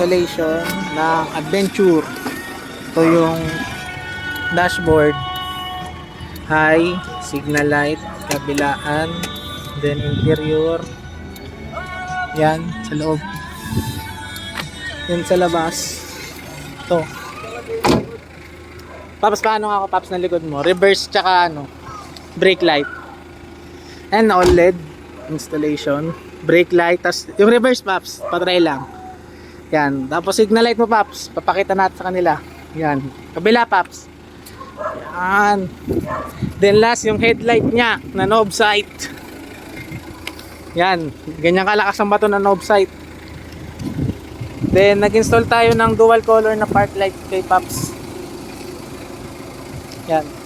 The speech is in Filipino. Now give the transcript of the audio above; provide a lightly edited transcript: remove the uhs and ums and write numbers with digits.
installation ng Adventure. Ito yung dashboard, high, signal light, kabilaan, then interior. Yan, sa loob. Yan sa labas. Ito. Paps, paano nga ako, Paps, ng likod mo? Reverse tsaka ano, brake light. And OLED installation. Brake light. Tas yung reverse, Paps, patry lang. Yan. Tapos signal light mo, Paps. Papakita natin sa kanila. Yan. Kabila, Paps. Yan. Then last, yung headlight niya na knob sight. Yan. Ganyan kalakas ang bato na knob sight. Then nag-install tayo ng dual color na park light kay Paps. Yan.